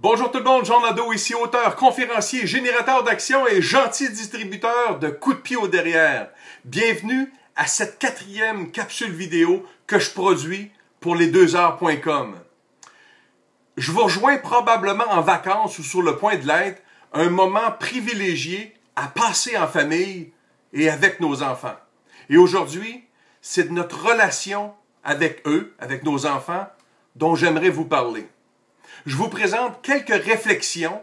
Bonjour tout le monde, Jean Nadeau ici, auteur, conférencier, générateur d'actions et gentil distributeur de coups de pied au derrière. Bienvenue à cette 4e capsule vidéo que je produis pour les2heures.com. Je vous rejoins probablement en vacances ou sur le point de l'être, un moment privilégié à passer en famille et avec nos enfants. Et aujourd'hui, c'est de notre relation avec eux, avec nos enfants, dont j'aimerais vous parler. Je vous présente quelques réflexions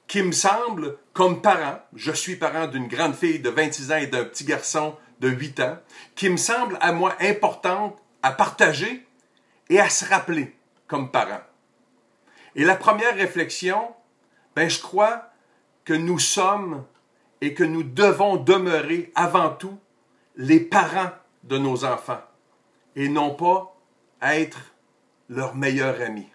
qui me semblent, comme parent, je suis parent d'une grande fille de 26 ans et d'un petit garçon de 8 ans, qui me semblent à moi importantes à partager et à se rappeler comme parent. Et la première réflexion, je crois que nous sommes et que nous devons demeurer avant tout les parents de nos enfants et non pas être leur meilleur ami.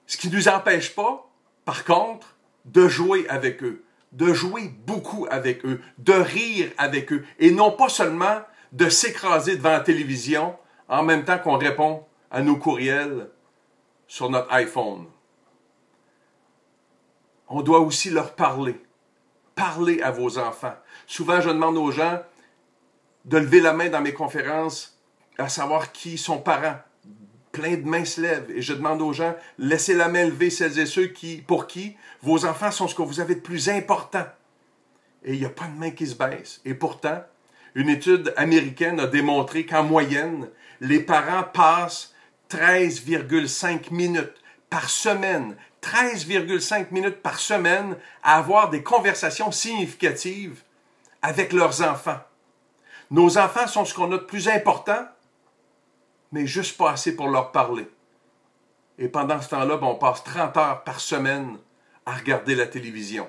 Ce qui ne nous empêche pas, par contre, de jouer avec eux, de jouer beaucoup avec eux, de rire avec eux, et non pas seulement de s'écraser devant la télévision en même temps qu'on répond à nos courriels sur notre iPhone. On doit aussi leur parler. Parlez à vos enfants. Souvent, je demande aux gens de lever la main dans mes conférences à savoir qui sont parents. Plein de mains se lèvent et je demande aux gens, laissez la main levée celles et ceux pour qui vos enfants sont ce que vous avez de plus important. Et il n'y a pas de main qui se baisse. Et pourtant, une étude américaine a démontré qu'en moyenne, les parents passent 13,5 minutes par semaine, 13,5 minutes par semaine à avoir des conversations significatives avec leurs enfants. Nos enfants sont ce qu'on a de plus important, mais juste pas assez pour leur parler. Et pendant ce temps-là, on passe 30 heures par semaine à regarder la télévision.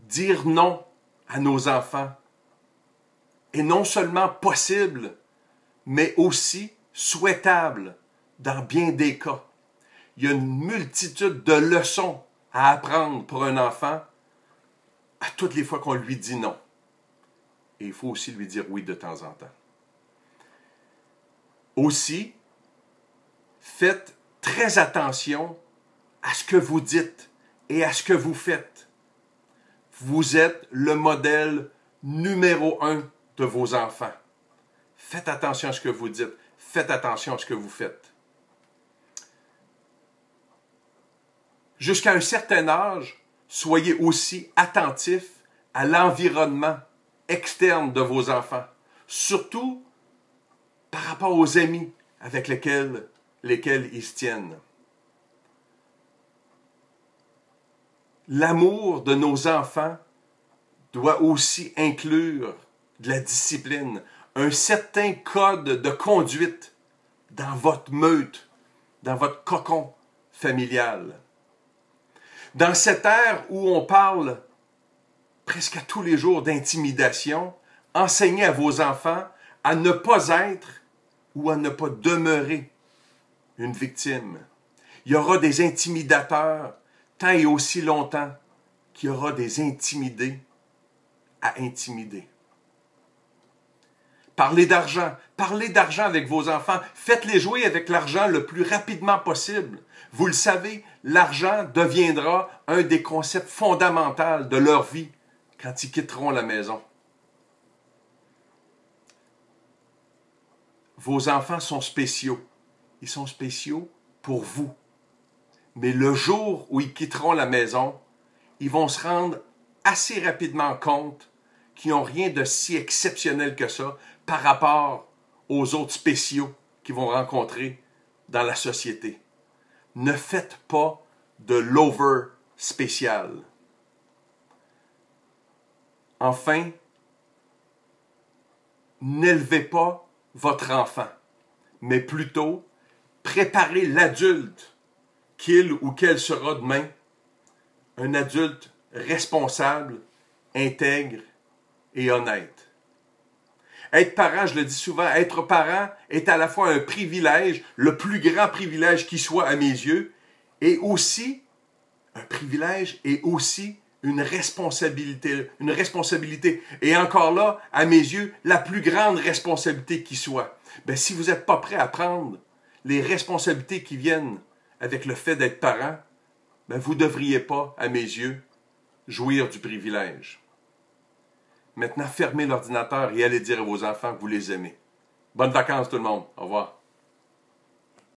Dire non à nos enfants est non seulement possible, mais aussi souhaitable dans bien des cas. Il y a une multitude de leçons à apprendre pour un enfant à toutes les fois qu'on lui dit non. Et il faut aussi lui dire oui de temps en temps. Aussi, faites très attention à ce que vous dites et à ce que vous faites. Vous êtes le modèle numéro 1 de vos enfants. Faites attention à ce que vous dites. Faites attention à ce que vous faites. Jusqu'à un certain âge, soyez aussi attentifs à l'environnement externe de vos enfants, surtout par rapport aux amis avec lesquels ils se tiennent. L'amour de nos enfants doit aussi inclure de la discipline, un certain code de conduite dans votre meute, dans votre cocon familial. Dans cette ère où on parle presque à tous les jours d'intimidation, enseignez à vos enfants à ne pas être ou à ne pas demeurer une victime. Il y aura des intimidateurs tant et aussi longtemps qu'il y aura des intimidés à intimider. Parlez d'argent avec vos enfants. Faites-les jouer avec l'argent le plus rapidement possible. Vous le savez, l'argent deviendra un des concepts fondamentaux de leur vie quand ils quitteront la maison. Vos enfants sont spéciaux. Ils sont spéciaux pour vous. Mais le jour où ils quitteront la maison, ils vont se rendre assez rapidement compte qu'ils n'ont rien de si exceptionnel que ça par rapport aux autres spéciaux qu'ils vont rencontrer dans la société. Ne faites pas de l'over spécial. Enfin, n'élevez pas votre enfant, mais plutôt préparez l'adulte qu'il ou qu'elle sera demain, un adulte responsable, intègre et honnête. Être parent, je le dis souvent, être parent est à la fois un privilège, le plus grand privilège qui soit à mes yeux, et aussi un privilège et aussi une responsabilité. Et encore là, à mes yeux, la plus grande responsabilité qui soit. Si vous n'êtes pas prêt à prendre les responsabilités qui viennent avec le fait d'être parent, ben vous ne devriez pas, à mes yeux, jouir du privilège. Maintenant, fermez l'ordinateur et allez dire à vos enfants que vous les aimez. Bonnes vacances tout le monde. Au revoir.